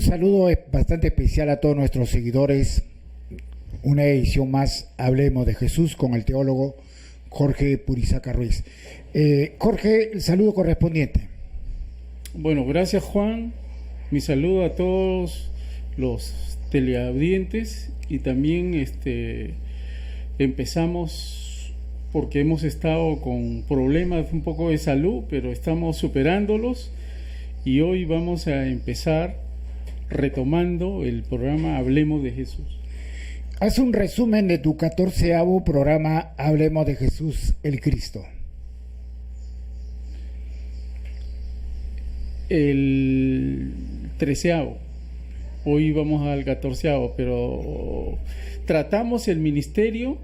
saludo bastante especial a todos nuestros seguidores. Una edición más, Hablemos de Jesús, con el teólogo Jorge Purizaca Ruiz. Jorge, el saludo correspondiente. Bueno, gracias Juan. Mi saludo a todos los teleaudientes y también empezamos porque hemos estado con problemas un poco de salud, pero estamos superándolos y hoy vamos a empezar retomando el programa Hablemos de Jesús. Haz un resumen de tu 14º programa Hablemos de Jesús el Cristo. El 13º, hoy vamos al 14º, pero tratamos el ministerio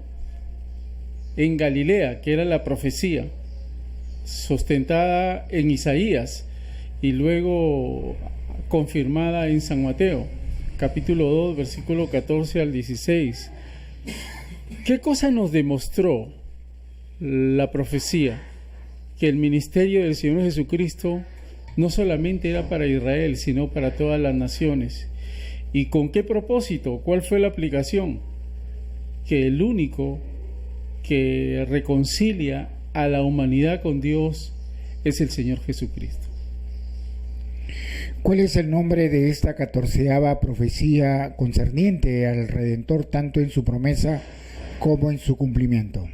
en Galilea, que era la profecía sustentada en Isaías y luego confirmada en San Mateo, capítulo 2, versículo 14 al 16. ¿Qué cosa nos demostró la profecía? Que el ministerio del Señor Jesucristo no solamente era para Israel, sino para todas las naciones. ¿Y con qué propósito? ¿Cuál fue la aplicación? Que el único que reconcilia a la humanidad con Dios es el Señor Jesucristo. ¿Cuál es el nombre de esta 14ª profecía concerniente al Redentor, tanto en su promesa como en su cumplimiento?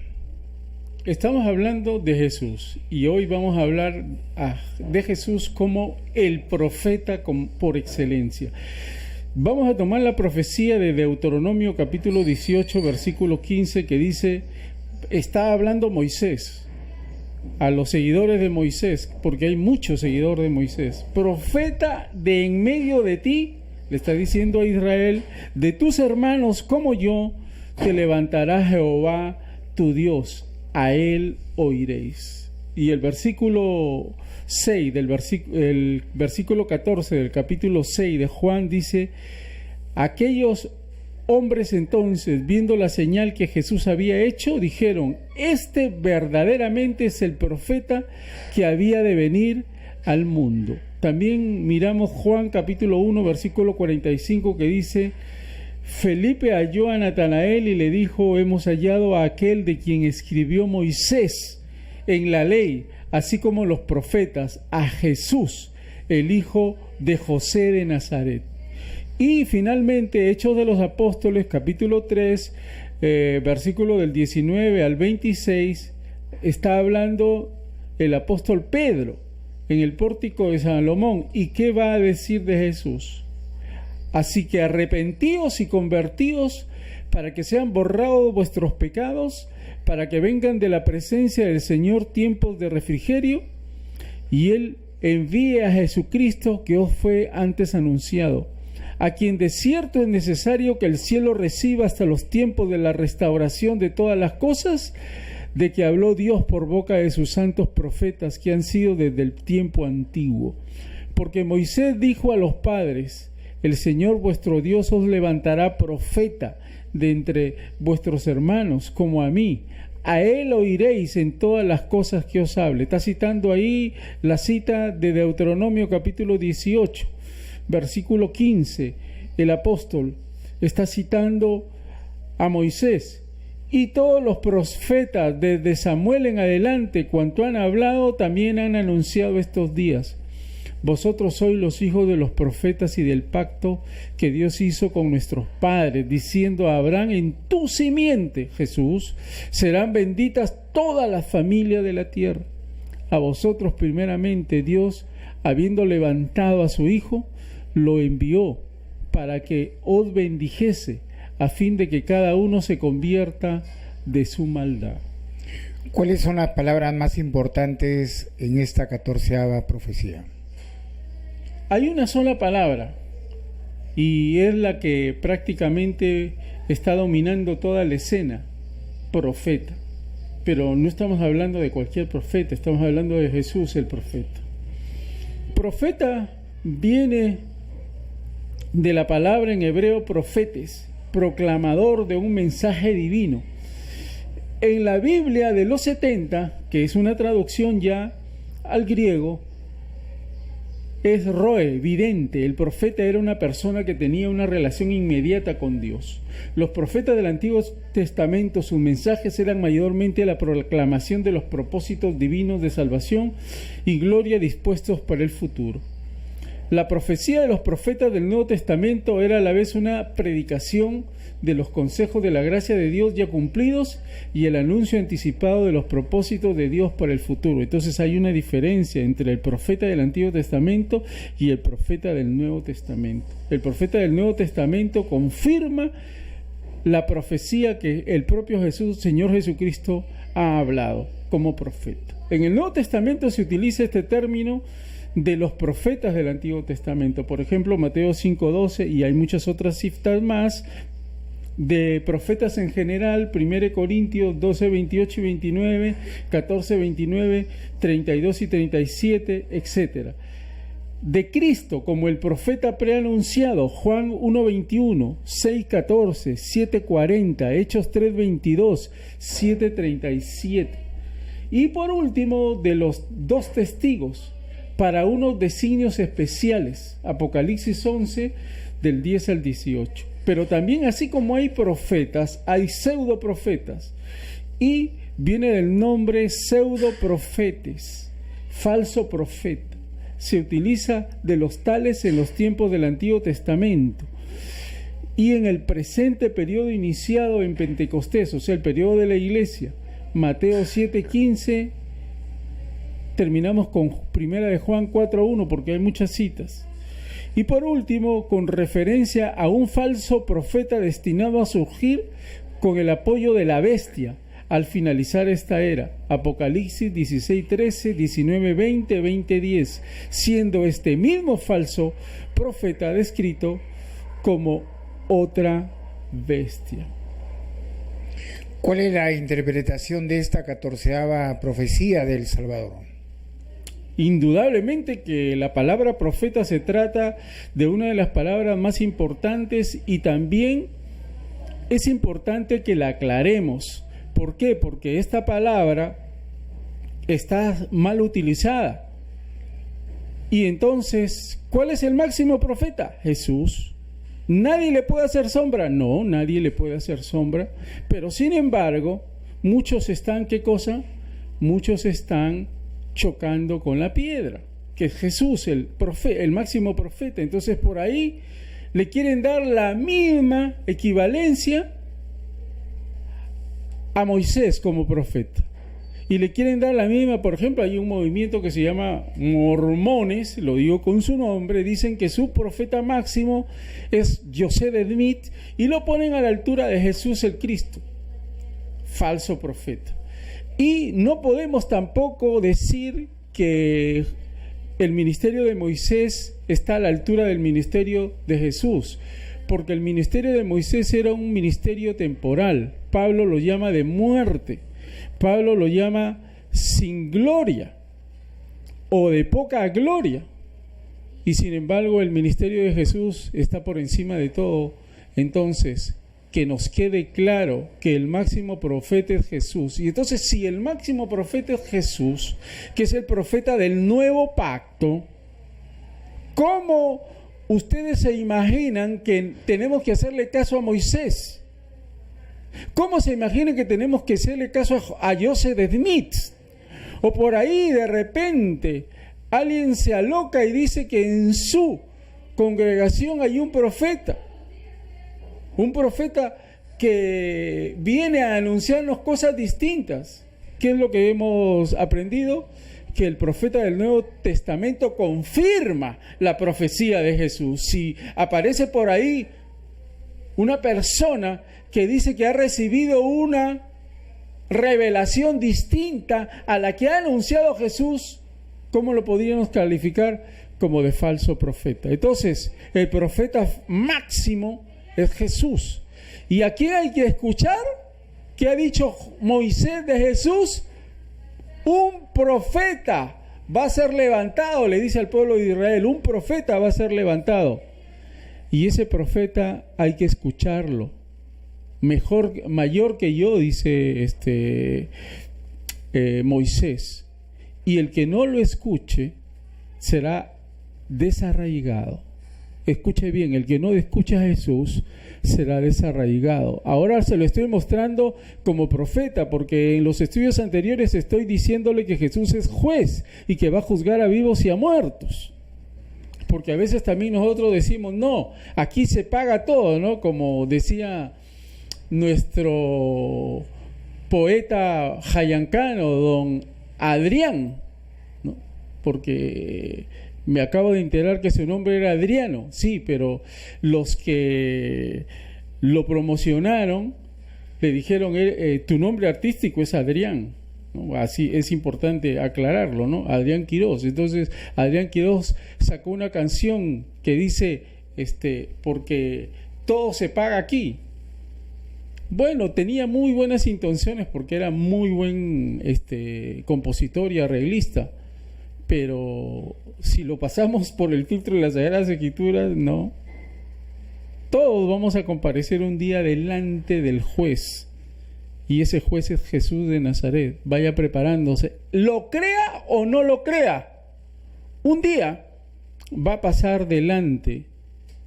Estamos hablando de Jesús y hoy vamos a hablar de Jesús como el profeta por excelencia. Vamos a tomar la profecía de Deuteronomio capítulo 18 versículo 15 que dice, está hablando Moisés a los seguidores de Moisés, porque hay muchos seguidores de Moisés. Profeta de en medio de ti, le está diciendo a Israel, de tus hermanos como yo, te levantará Jehová tu Dios, a él oiréis. Y el versículo 6 el versículo 14 del capítulo 6 de Juan dice, aquellos hombres entonces, viendo la señal que Jesús había hecho, dijeron, este verdaderamente es el profeta que había de venir al mundo. También miramos Juan capítulo 1 versículo 45 que dice, Felipe halló a Natanael y le dijo, hemos hallado a aquel de quien escribió Moisés en la ley, así como los profetas, a Jesús, el hijo de José de Nazaret. Y finalmente, Hechos de los Apóstoles, capítulo 3, versículo del 19 al 26, está hablando el apóstol Pedro en el pórtico de Salomón. ¿Y qué va a decir de Jesús? Así que arrepentíos y convertíos para que sean borrados vuestros pecados, para que vengan de la presencia del Señor tiempos de refrigerio, y Él envíe a Jesucristo que os fue antes anunciado, a quien de cierto es necesario que el cielo reciba hasta los tiempos de la restauración de todas las cosas, de que habló Dios por boca de sus santos profetas que han sido desde el tiempo antiguo. Porque Moisés dijo a los padres, el Señor vuestro Dios os levantará profeta de entre vuestros hermanos, como a mí. A él oiréis en todas las cosas que os hable. Está citando ahí la cita de Deuteronomio capítulo 18. Versículo 15, el apóstol está citando a Moisés y todos los profetas desde Samuel en adelante, cuanto han hablado, también han anunciado estos días. Vosotros sois los hijos de los profetas y del pacto que Dios hizo con nuestros padres, diciendo a Abraham, en tu simiente, Jesús, serán benditas todas las familias de la tierra. A vosotros primeramente Dios, habiendo levantado a su Hijo, lo envió para que os bendijese, a fin de que cada uno se convierta de su maldad. ¿Cuáles son las palabras más importantes en esta 14ª profecía? Hay una sola palabra, y es la que prácticamente está dominando toda la escena, profeta. Pero no estamos hablando de cualquier profeta, estamos hablando de Jesús el profeta. Profeta viene de la palabra en hebreo profetes, proclamador de un mensaje divino. En la Biblia de los 70, que es una traducción ya al griego, es roe, vidente. El profeta era una persona que tenía una relación inmediata con Dios. Los profetas del Antiguo Testamento, sus mensajes eran mayormente la proclamación de los propósitos divinos de salvación y gloria dispuestos para el futuro. La profecía de los profetas del Nuevo Testamento era a la vez una predicación de los consejos de la gracia de Dios ya cumplidos y el anuncio anticipado de los propósitos de Dios para el futuro. Entonces hay una diferencia entre el profeta del Antiguo Testamento y el profeta del Nuevo Testamento. El profeta del Nuevo Testamento confirma la profecía que el propio Señor Jesucristo ha hablado como profeta. En el Nuevo Testamento se utiliza este término de los profetas del Antiguo Testamento. Por ejemplo, Mateo 5:12, y hay muchas otras citas más de profetas en general, 1 Corintios 12, 28 y 29, 14, 29, 32 y 37, etc. De Cristo como el profeta preanunciado, Juan 1:21, 6:14, 7:40, Hechos 3:22, 7:37. Y por último, de los dos testigos, para unos designios especiales, Apocalipsis 11, del 10 al 18. Pero también, así como hay profetas, hay pseudoprofetas. Y viene del nombre pseudoprofetes, falso profeta. Se utiliza de los tales en los tiempos del Antiguo Testamento. Y en el presente periodo iniciado en Pentecostés, o sea, el periodo de la iglesia, Mateo 7:15, terminamos con Primera de Juan 4:1, porque hay muchas citas. Y por último, con referencia a un falso profeta destinado a surgir con el apoyo de la bestia al finalizar esta era, Apocalipsis 16:13, 19:20, 20:10, siendo este mismo falso profeta descrito como otra bestia. ¿Cuál es la interpretación de esta 14ª profecía del Salvador? Indudablemente que la palabra profeta se trata de una de las palabras más importantes, y también es importante que la aclaremos. ¿Por qué? Porque esta palabra está mal utilizada. Y entonces, ¿cuál es el máximo profeta? Jesús. ¿Nadie le puede hacer sombra? No, nadie le puede hacer sombra. Pero sin embargo, muchos están, ¿qué cosa? Muchos están chocando con la piedra, que es Jesús, el máximo profeta. Entonces por ahí le quieren dar la misma equivalencia a Moisés como profeta, y le quieren dar la misma. Por ejemplo, hay un movimiento que se llama Mormones, lo digo con su nombre, dicen que su profeta máximo es José de Smith, y lo ponen a la altura de Jesús el Cristo, falso profeta. Y no podemos tampoco decir que el ministerio de Moisés está a la altura del ministerio de Jesús, porque el ministerio de Moisés era un ministerio temporal. Pablo lo llama de muerte, Pablo lo llama sin gloria o de poca gloria, y sin embargo el ministerio de Jesús está por encima de todo. Entonces, que nos quede claro que el máximo profeta es Jesús. Y entonces, si el máximo profeta es Jesús, que es el profeta del nuevo pacto, ¿cómo ustedes se imaginan que tenemos que hacerle caso a Moisés? ¿Cómo se imaginan que tenemos que hacerle caso a Joseph Smith? O por ahí de repente alguien se aloca y dice que en su congregación hay un profeta que viene a anunciarnos cosas distintas. ¿Qué es lo que hemos aprendido? Que el profeta del Nuevo Testamento confirma la profecía de Jesús. Si aparece por ahí una persona que dice que ha recibido una revelación distinta a la que ha anunciado Jesús, ¿cómo lo podríamos calificar? Como de falso profeta. Entonces, el profeta máximo es Jesús. ¿Y a quién hay que escuchar? ¿Qué ha dicho Moisés de Jesús? Un profeta va a ser levantado, le dice al pueblo de Israel, un profeta va a ser levantado. Y ese profeta hay que escucharlo. Mayor que yo, dice Moisés. Y el que no lo escuche será desarraigado. Escuche bien, el que no escucha a Jesús será desarraigado. Ahora se lo estoy mostrando como profeta, porque en los estudios anteriores estoy diciéndole que Jesús es juez y que va a juzgar a vivos y a muertos. Porque a veces también nosotros decimos, no, aquí se paga todo, ¿no? Como decía nuestro poeta jayancano, don Adrián, ¿no? Porque me acabo de enterar que su nombre era Adriano, sí, pero los que lo promocionaron le dijeron, tu nombre artístico es Adrián, ¿no? Así es importante aclararlo, ¿no? Adrián Quirós. Entonces, Adrián Quirós sacó una canción que dice, porque todo se paga aquí. Bueno, tenía muy buenas intenciones porque era muy buen compositor y arreglista, pero si lo pasamos por el filtro de las Sagradas Escrituras, no. Todos vamos a comparecer un día delante del juez, y ese juez es Jesús de Nazaret. Vaya preparándose, lo crea o no lo crea, un día va a pasar delante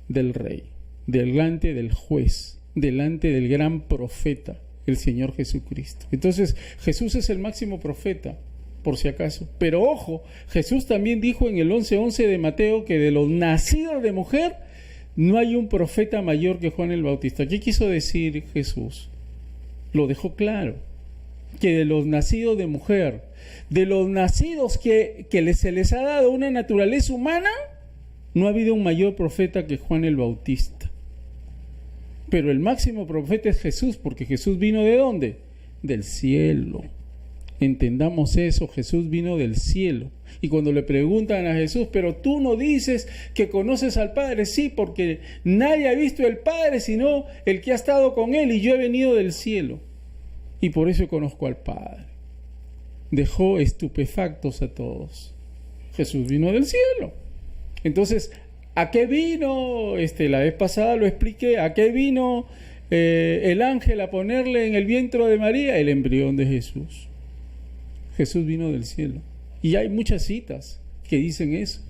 del Rey, delante del juez, delante del gran profeta, el Señor Jesucristo. Entonces, Jesús es el máximo profeta, por si acaso. Pero ojo, Jesús también dijo en el 11:11 de Mateo que de los nacidos de mujer no hay un profeta mayor que Juan el Bautista. ¿Qué quiso decir Jesús? Lo dejó claro, que de los nacidos de mujer, de los nacidos que se les ha dado una naturaleza humana, no ha habido un mayor profeta que Juan el Bautista. Pero el máximo profeta es Jesús, porque Jesús vino ¿de dónde? Del cielo. Entendamos eso, Jesús vino del cielo. Y cuando le preguntan a Jesús, pero tú no dices que conoces al Padre, sí, porque nadie ha visto al Padre sino el que ha estado con él, y yo he venido del cielo y por eso conozco al Padre. Dejó estupefactos a todos. Jesús vino del cielo. Entonces, ¿a qué vino? La vez pasada lo expliqué. ¿A qué vino el ángel a ponerle en el vientre de María? El embrión de Jesús. Jesús vino del cielo. Y hay muchas citas que dicen eso.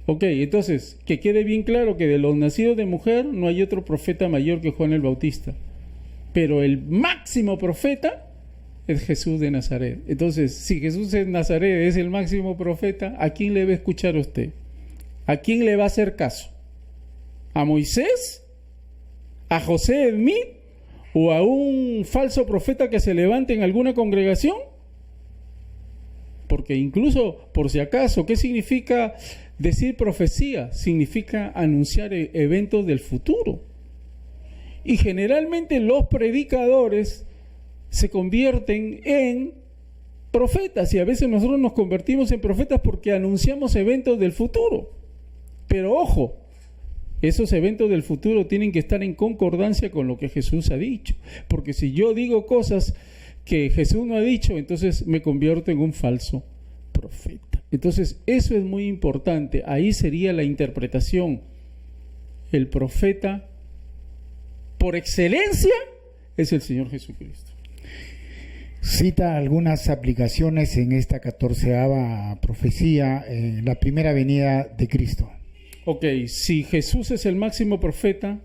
Ok, entonces, que quede bien claro que de los nacidos de mujer no hay otro profeta mayor que Juan el Bautista. Pero el máximo profeta es Jesús de Nazaret. Entonces, si Jesús de Nazaret es el máximo profeta, ¿a quién le va a escuchar usted? ¿A quién le va a hacer caso? ¿A Moisés? ¿A José Smith? ¿O a un falso profeta que se levante en alguna congregación? Porque incluso, por si acaso, ¿qué significa decir profecía? Significa anunciar eventos del futuro. Y generalmente los predicadores se convierten en profetas, y a veces nosotros nos convertimos en profetas porque anunciamos eventos del futuro. Pero ojo, esos eventos del futuro tienen que estar en concordancia con lo que Jesús ha dicho. Porque si yo digo cosas que Jesús no ha dicho, entonces me convierto en un falso profeta. Entonces eso es muy importante. Ahí sería la interpretación. El profeta por excelencia es el Señor Jesucristo. Cita algunas aplicaciones en esta 14ª profecía, la primera venida de Cristo. Ok, si Jesús es el máximo profeta,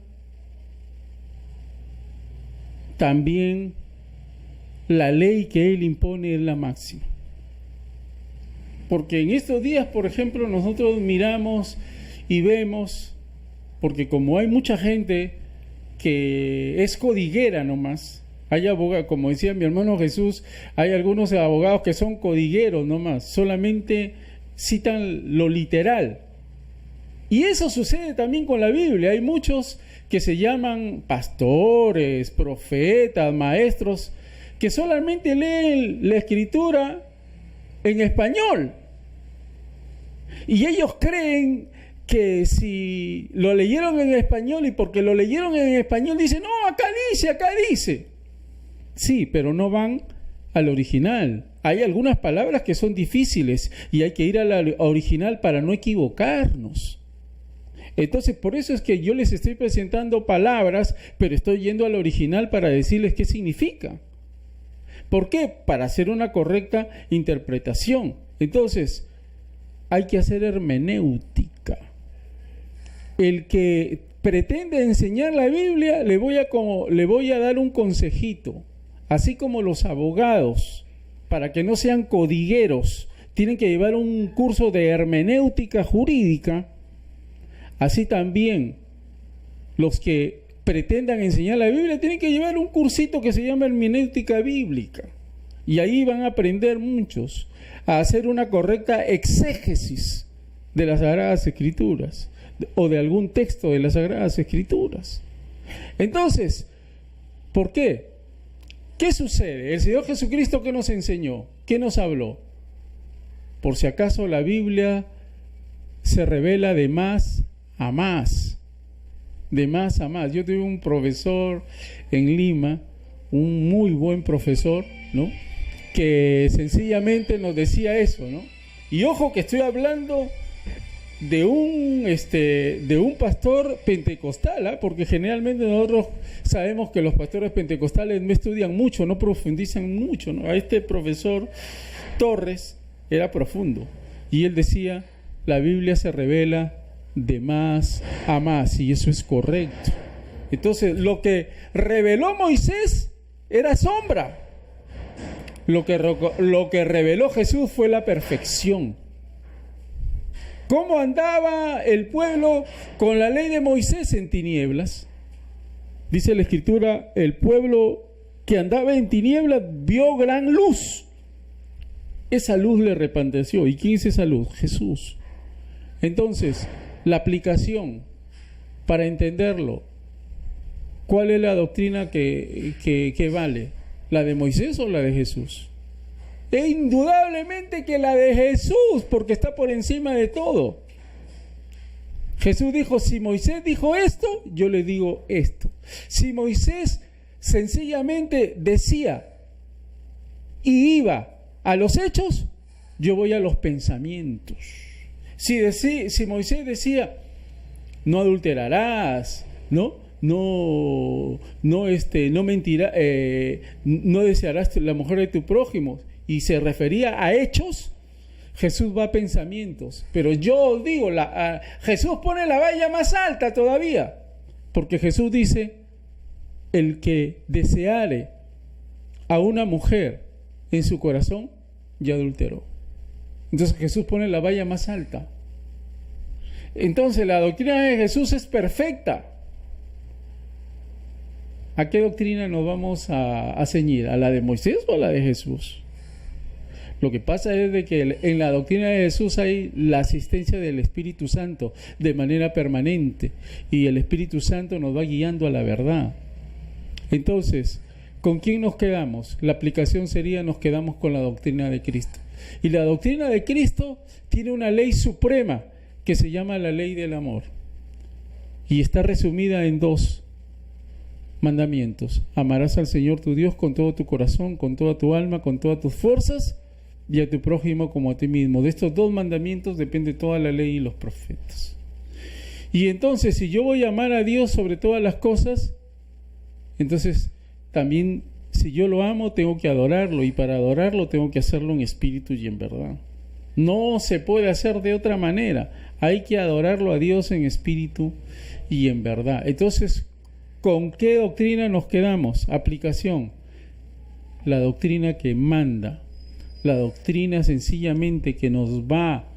también la ley que Él impone es la máxima. Porque en estos días, por ejemplo, nosotros miramos y vemos, porque como hay mucha gente que es codiguera nomás, hay abogados, como decía mi hermano Jesús, hay algunos abogados que son codigueros nomás, solamente citan lo literal. Y eso sucede también con la Biblia. Hay muchos que se llaman pastores, profetas, maestros, que solamente leen la Escritura en español. Y ellos creen que si lo leyeron en español y porque lo leyeron en español dicen, no, acá dice. Sí, pero no van al original. Hay algunas palabras que son difíciles y hay que ir al original para no equivocarnos. Entonces, por eso es que yo les estoy presentando palabras, pero estoy yendo al original para decirles qué significa. ¿Por qué? Para hacer una correcta interpretación. Entonces, hay que hacer hermenéutica. el que pretende enseñar la Biblia, le voy a dar un consejito. Así como los abogados, para que no sean codigueros, tienen que llevar un curso de hermenéutica jurídica, así también los que pretendan enseñar la Biblia tienen que llevar un cursito que se llama hermenéutica bíblica. Y ahí van a aprender muchos a hacer una correcta exégesis de las Sagradas Escrituras o de algún texto de las Sagradas Escrituras. Entonces, ¿por qué? ¿Qué sucede? El Señor Jesucristo, ¿qué nos enseñó? ¿Qué nos habló? Por si acaso la Biblia se revela de más a más. De más a más. Yo tuve un profesor en Lima, un muy buen profesor, ¿no?, que sencillamente nos decía eso, ¿no? Y ojo que estoy hablando de un pastor pentecostal, ¿eh? Porque generalmente nosotros sabemos que los pastores pentecostales no estudian mucho, no profundizan mucho, ¿no? A este profesor Torres era profundo y él decía, la Biblia se revela de más a más, y eso es correcto. Entonces, lo que reveló Moisés era sombra. Lo que reveló Jesús fue la perfección. ¿Cómo andaba el pueblo con la ley de Moisés? En tinieblas. Dice la Escritura, el pueblo que andaba en tinieblas vio gran luz. Esa luz le resplandeció. ¿Y quién es esa luz? Jesús. Entonces, la aplicación para entenderlo, ¿cuál es la doctrina que vale? ¿La de Moisés o la de Jesús? E indudablemente que la de Jesús, porque está por encima de todo. Jesús dijo, si Moisés dijo esto, yo le digo esto. Si Moisés sencillamente decía y iba a los hechos, yo voy a los pensamientos. Si Moisés decía, no adulterarás, no mentirás, no desearás la mujer de tu prójimo, y se refería a hechos, Jesús va a pensamientos. Pero yo digo, Jesús pone la valla más alta todavía, porque Jesús dice, el que deseare a una mujer en su corazón, ya adulteró. Entonces Jesús pone la valla más alta. Entonces la doctrina de Jesús es perfecta. ¿A qué doctrina nos vamos a ceñir? ¿A la de Moisés o a la de Jesús? Lo que pasa es de que en la doctrina de Jesús hay la asistencia del Espíritu Santo de manera permanente, y el Espíritu Santo nos va guiando a la verdad. Entonces, ¿con quién nos quedamos? La aplicación sería, nos quedamos con la doctrina de Cristo. Y la doctrina de Cristo tiene una ley suprema que se llama la ley del amor, y está resumida en 2 mandamientos: amarás al Señor tu Dios con todo tu corazón, con toda tu alma, con todas tus fuerzas, y a tu prójimo como a ti mismo. De estos 2 mandamientos depende toda la ley y los profetas. Y entonces, si yo voy a amar a Dios sobre todas las cosas, entonces también, si yo lo amo, tengo que adorarlo, y para adorarlo tengo que hacerlo en espíritu y en verdad. No se puede hacer de otra manera. Hay que adorarlo a Dios en espíritu y en verdad. Entonces, ¿con qué doctrina nos quedamos? Aplicación. La doctrina que manda, la doctrina sencillamente que nos va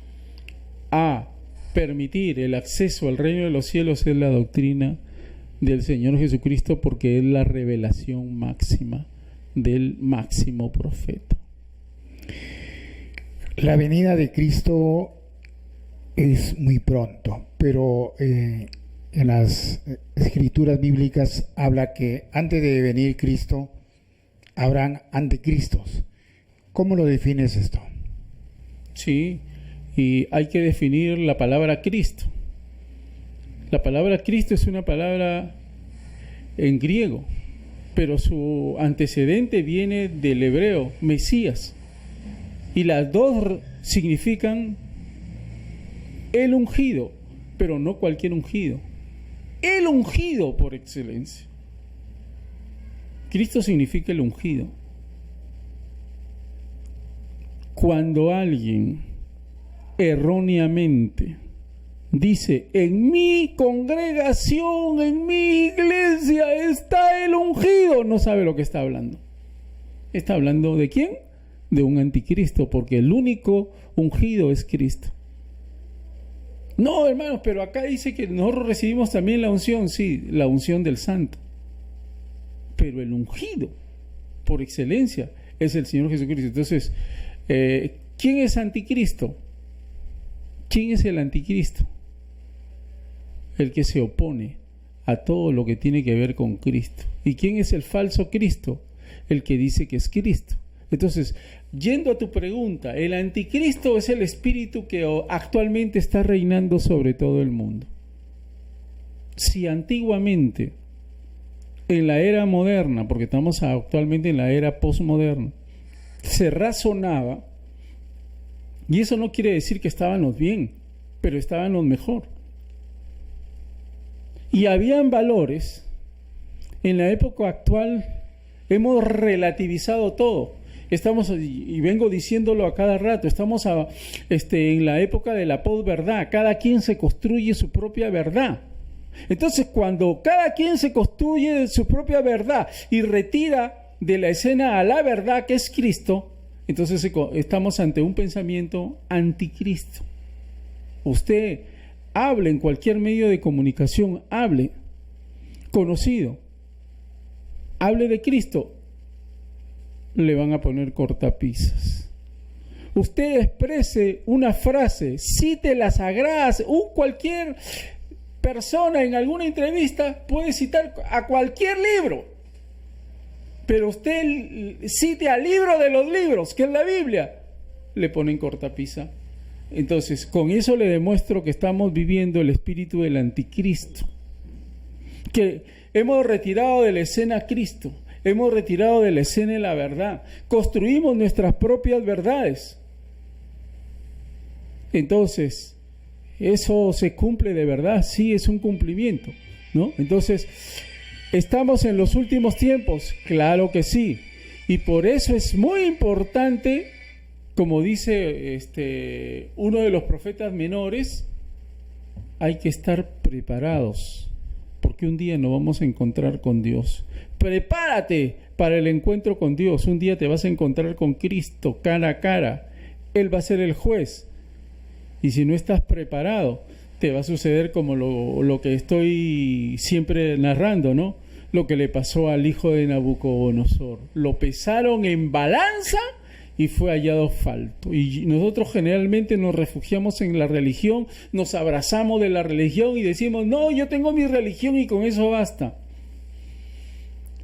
a permitir el acceso al reino de los cielos, es la doctrina del Señor Jesucristo, porque es la revelación máxima del máximo profeta. La venida de Cristo es muy pronto, pero en las escrituras bíblicas habla que antes de venir Cristo habrán anticristos. ¿Cómo lo defines esto? Sí, y hay que definir la palabra Cristo. La palabra Cristo es una palabra en griego, pero su antecedente viene del hebreo, Mesías. Y las 2 significan el ungido, pero no cualquier ungido. El ungido por excelencia. Cristo significa el ungido. Cuando alguien erróneamente Dice, en mi congregación, en mi iglesia está el ungido. No sabe lo que está hablando. ¿Está hablando de quién? De un anticristo, porque el único ungido es Cristo. No, hermanos, pero acá dice que nosotros recibimos también la unción, sí, la unción del santo. Pero el ungido, por excelencia, es el Señor Jesucristo. Entonces, ¿quién es anticristo? ¿Quién es el anticristo? El que se opone a todo lo que tiene que ver con Cristo. ¿Y quién es el falso Cristo? El que dice que es Cristo. Entonces, yendo a tu pregunta, el anticristo es el espíritu que actualmente está reinando sobre todo el mundo. Si antiguamente, en la era moderna, porque estamos actualmente en la era postmoderna, se razonaba, y eso no quiere decir que estábamos bien, pero estábamos mejor. Y habían valores. En la época actual hemos relativizado todo. Estamos, y vengo diciéndolo a cada rato, estamos en la época de la posverdad. Cada quien se construye su propia verdad. Entonces, cuando cada quien se construye su propia verdad y retira de la escena a la verdad que es Cristo, entonces estamos ante un pensamiento anticristo. Usted hable en cualquier medio de comunicación, hable, conocido, hable de Cristo, le van a poner cortapisas. Usted exprese una frase, cite las sagradas, cualquier persona en alguna entrevista puede citar a cualquier libro, pero usted cite al libro de los libros, que es la Biblia, le ponen cortapisa. Entonces, con eso le demuestro que estamos viviendo el espíritu del anticristo, que hemos retirado de la escena a Cristo, hemos retirado de la escena la verdad, construimos nuestras propias verdades. Entonces, ¿eso se cumple de verdad? Sí, es un cumplimiento, ¿no? Entonces, ¿estamos en los últimos tiempos? Claro que sí. Y por eso es muy importante, como dice uno de los profetas menores, hay que estar preparados, porque un día nos vamos a encontrar con Dios. Prepárate para el encuentro con Dios. Un día te vas a encontrar con Cristo cara a cara. Él va a ser el juez. Y si no estás preparado, te va a suceder como lo que estoy siempre narrando, ¿no? Lo que le pasó al hijo de Nabucodonosor. Lo pesaron en balanza y fue hallado falto. Y nosotros generalmente nos refugiamos en la religión, nos abrazamos de la religión y decimos, no, yo tengo mi religión y con eso basta.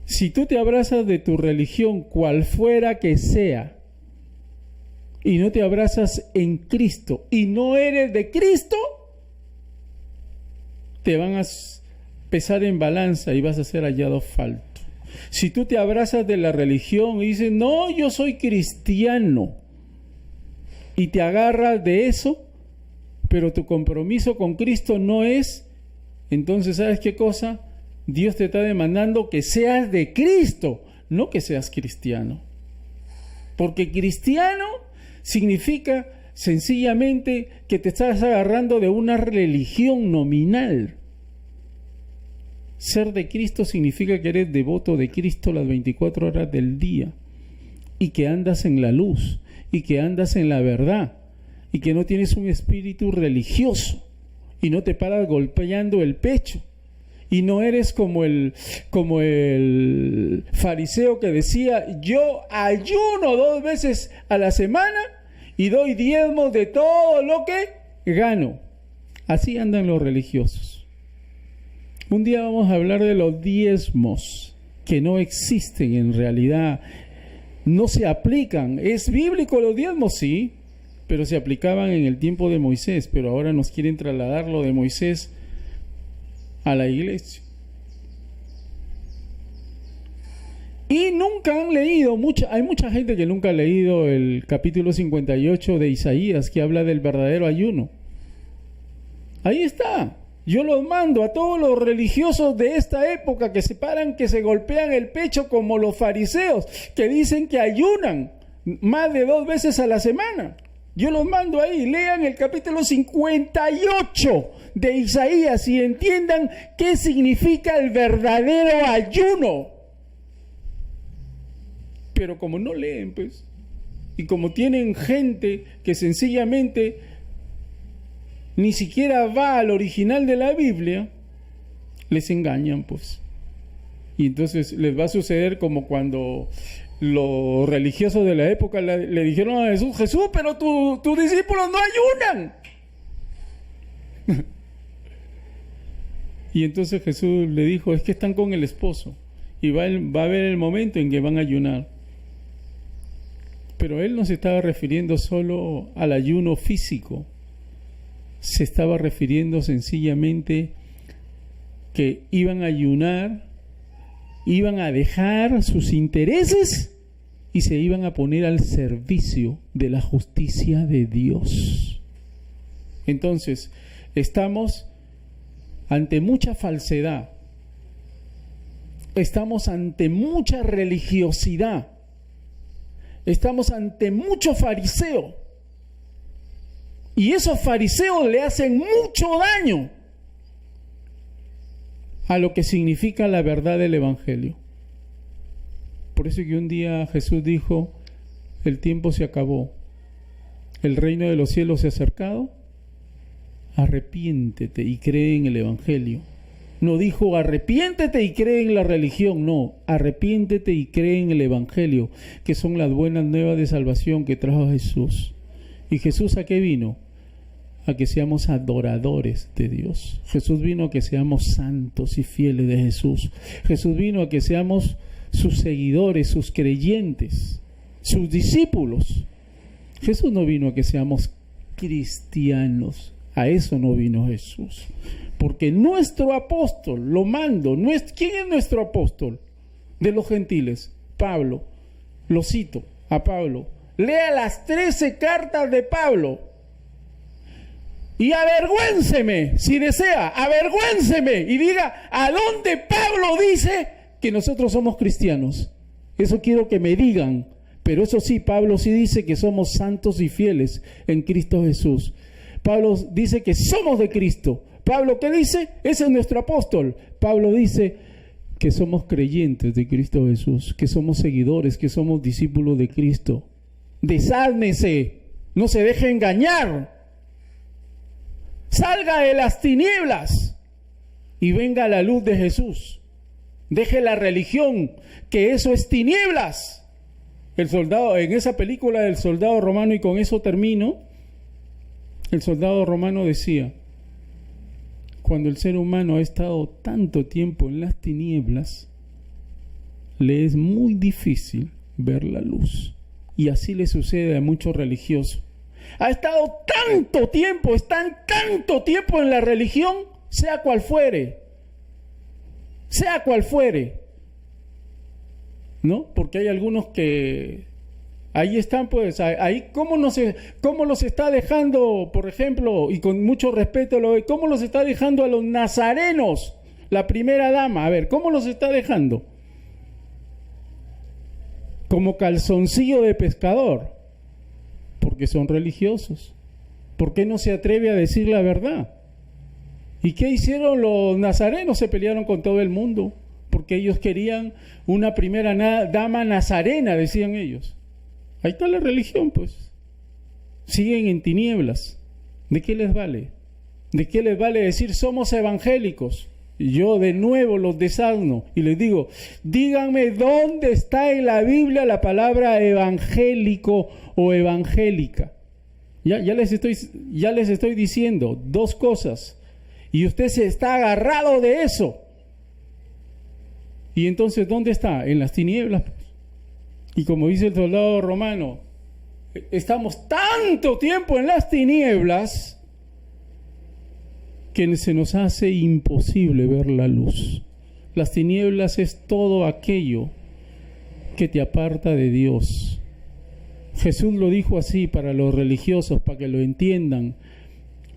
Si tú te abrazas de tu religión, cual fuera que sea, y no te abrazas en Cristo y no eres de Cristo, te van a pesar en balanza y vas a ser hallado falto. Si tú te abrazas de la religión y dices, no, yo soy cristiano, y te agarras de eso, pero tu compromiso con Cristo no es, entonces, ¿sabes qué cosa? Dios te está demandando que seas de Cristo, no que seas cristiano. Porque cristiano significa sencillamente que te estás agarrando de una religión nominal. Ser de Cristo significa que eres devoto de Cristo las 24 horas del día, y que andas en la luz, y que andas en la verdad, y que no tienes un espíritu religioso, y no te paras golpeando el pecho, y no eres como el fariseo que decía, yo ayuno 2 veces a la semana y doy diezmos de todo lo que gano. Así andan los religiosos. Un día vamos a hablar de los diezmos, que no existen en realidad, no se aplican. ¿Es bíblico los diezmos? Sí, pero se aplicaban en el tiempo de Moisés, pero ahora nos quieren trasladar lo de Moisés a la iglesia. Y nunca han leído, hay mucha gente que nunca ha leído el capítulo 58 de Isaías, que habla del verdadero ayuno. Ahí está. Yo los mando a todos los religiosos de esta época que se paran, que se golpean el pecho como los fariseos, que dicen que ayunan más de 2 veces a la semana. Yo los mando ahí, lean el capítulo 58 de Isaías y entiendan qué significa el verdadero ayuno. Pero como no leen, pues, y como tienen gente que sencillamente ni siquiera va al original de la Biblia, les engañan, pues. Y entonces les va a suceder como cuando los religiosos de la época le dijeron a Jesús: Jesús, pero tus discípulos no ayunan. Y entonces Jesús le dijo: es que están con el esposo y va a haber el momento en que van a ayunar. Pero él no se estaba refiriendo solo al ayuno físico, se estaba refiriendo sencillamente que iban a ayunar, iban a dejar sus intereses y se iban a poner al servicio de la justicia de Dios. Entonces, estamos ante mucha falsedad, estamos ante mucha religiosidad, estamos ante mucho fariseo, y esos fariseos le hacen mucho daño a lo que significa la verdad del Evangelio. Por eso que un día Jesús dijo: el tiempo se acabó, el reino de los cielos se ha acercado, arrepiéntete y cree en el Evangelio. No dijo arrepiéntete y cree en la religión, no, arrepiéntete y cree en el Evangelio, que son las buenas nuevas de salvación que trajo Jesús. ¿Y Jesús a qué vino? A que seamos adoradores de Dios. Jesús vino a que seamos santos y fieles de Jesús. Jesús vino a que seamos sus seguidores, sus creyentes, sus discípulos. Jesús no vino a que seamos cristianos. A eso no vino Jesús. Porque nuestro apóstol, lo mando, ¿quién es nuestro apóstol de los gentiles? Pablo. Lo cito a Pablo. Lea las 13 cartas de Pablo y avergüénceme, si desea, avergüénceme y diga a dónde Pablo dice que nosotros somos cristianos. Eso quiero que me digan. Pero eso sí, Pablo sí dice que somos santos y fieles en Cristo Jesús. Pablo dice que somos de Cristo. Pablo, ¿qué dice? Ese es nuestro apóstol. Pablo dice que somos creyentes de Cristo Jesús, que somos seguidores, que somos discípulos de Cristo. Desárnese, no se deje engañar. Salga de las tinieblas y venga a la luz de Jesús. Deje la religión, que eso es tinieblas. El soldado, en esa película del soldado romano, y con eso termino, el soldado romano decía: cuando el ser humano ha estado tanto tiempo en las tinieblas, le es muy difícil ver la luz. Y así le sucede a muchos religiosos. Ha estado tanto tiempo, están tanto tiempo en la religión, sea cual fuere, ¿no? Porque hay algunos que ahí están, pues, ahí cómo los está dejando, por ejemplo, y con mucho respeto, cómo los está dejando a los nazarenos, la primera dama. A ver, ¿cómo los está dejando? Como calzoncillo de pescador, porque son religiosos. ¿Por qué no se atreve a decir la verdad? ¿Y qué hicieron los nazarenos? Se pelearon con todo el mundo, porque ellos querían una primera dama nazarena, decían ellos. Ahí está la religión, pues. Siguen en tinieblas. ¿De qué les vale? ¿De qué les vale decir somos evangélicos? Y yo de nuevo los desasno y les digo: díganme dónde está en la Biblia la palabra evangélico o evangélica. Ya les estoy diciendo dos cosas y usted se está agarrado de eso. Y entonces, ¿dónde está? En las tinieblas. Y como dice el soldado romano, estamos tanto tiempo en las tinieblas que se nos hace imposible ver la luz. Las tinieblas es todo aquello que te aparta de Dios. Jesús lo dijo así para los religiosos, para que lo entiendan.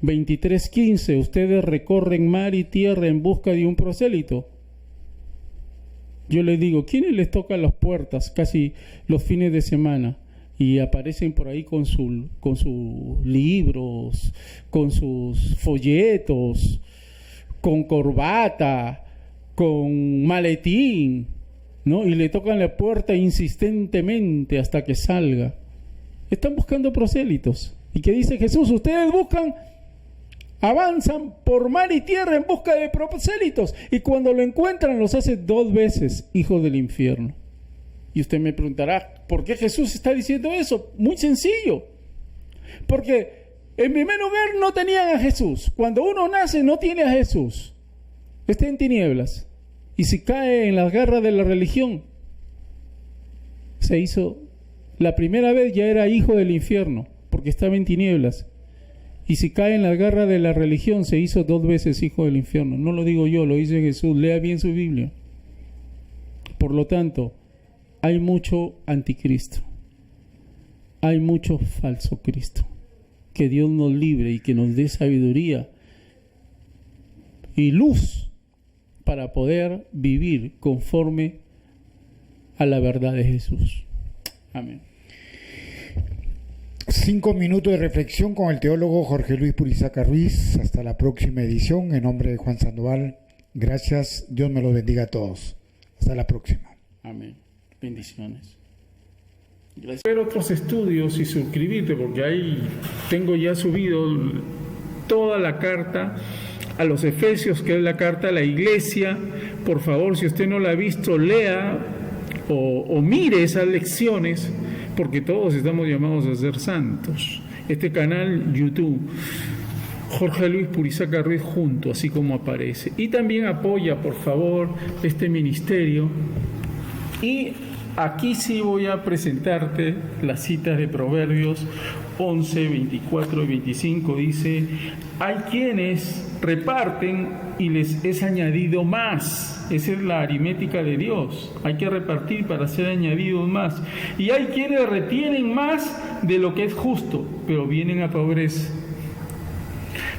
23:15, ustedes recorren mar y tierra en busca de un prosélito. Yo les digo, ¿quiénes les tocan las puertas casi los fines de semana y aparecen por ahí con sus libros, con sus folletos, con corbata, con maletín, ¿no? Y le tocan la puerta insistentemente hasta que salga. Están buscando prosélitos. ¿Y qué dice Jesús? Ustedes avanzan por mar y tierra en busca de prosélitos, y cuando lo encuentran los hace 2 veces hijos del infierno. Y usted me preguntará, ¿por qué Jesús está diciendo eso? Muy sencillo. Porque en primer lugar no tenían a Jesús. Cuando uno nace no tiene a Jesús. Está en tinieblas. Y si cae en las garras de la religión, la primera vez ya era hijo del infierno, porque estaba en tinieblas. Y si cae en las garras de la religión, se hizo 2 veces hijo del infierno. No lo digo yo, lo dice Jesús. Lea bien su Biblia. Por lo tanto, hay mucho anticristo. Hay mucho falso Cristo. Que Dios nos libre y que nos dé sabiduría y luz para poder vivir conforme a la verdad de Jesús. Amén. 5 minutos de reflexión con el teólogo Jorge Luis Purizaca Ruiz. Hasta la próxima edición. En nombre de Juan Sandoval, gracias. Dios me los bendiga a todos. Hasta la próxima. Amén. Bendiciones. Gracias. Ver otros estudios y suscribirte, porque ahí tengo ya subido toda la carta a los Efesios, que es la carta a la iglesia. Por favor, si usted no la ha visto, lea o mire esas lecciones, porque todos estamos llamados a ser santos. Este canal YouTube, Jorge Luis Purizaca Ruiz junto, así como aparece. Y también apoya, por favor, este ministerio. Y aquí sí voy a presentarte las citas de Proverbios 11, 24 y 25. Dice: hay quienes reparten y les es añadido más. Esa es la aritmética de Dios. Hay que repartir para ser añadidos más. Y hay quienes retienen más de lo que es justo, pero vienen a pobreza.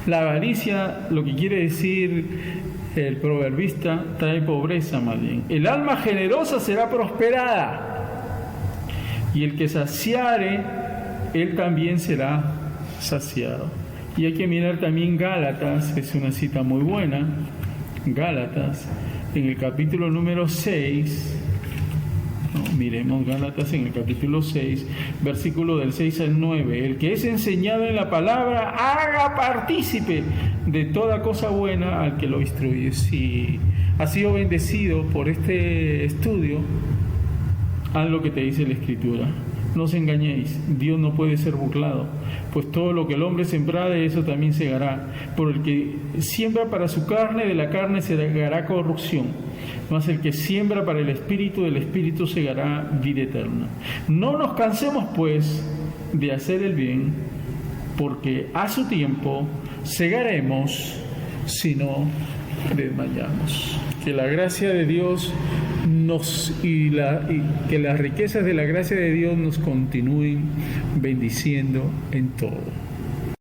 La avaricia, lo que quiere decir el proverbista, trae pobreza más bien. El alma generosa será prosperada, y el que saciare, él también será saciado. Y hay que mirar también Gálatas, es una cita muy buena. Gálatas, en el capítulo número 6, miremos Gálatas en el capítulo 6, versículo del 6 al 9. El que es enseñado en la palabra, haga partícipe de toda cosa buena al que lo instruye. Si has sido bendecido por este estudio, haz lo que te dice la Escritura. No os engañéis, Dios no puede ser burlado, pues todo lo que el hombre sembrare, eso también segará. Por el que siembra para su carne, de la carne segará corrupción, mas el que siembra para el Espíritu, del Espíritu segará vida eterna. No nos cansemos, pues, de hacer el bien, porque a su tiempo segaremos si no desmayamos. Que la gracia de Dios que las riquezas de la gracia de Dios nos continúen bendiciendo en todo.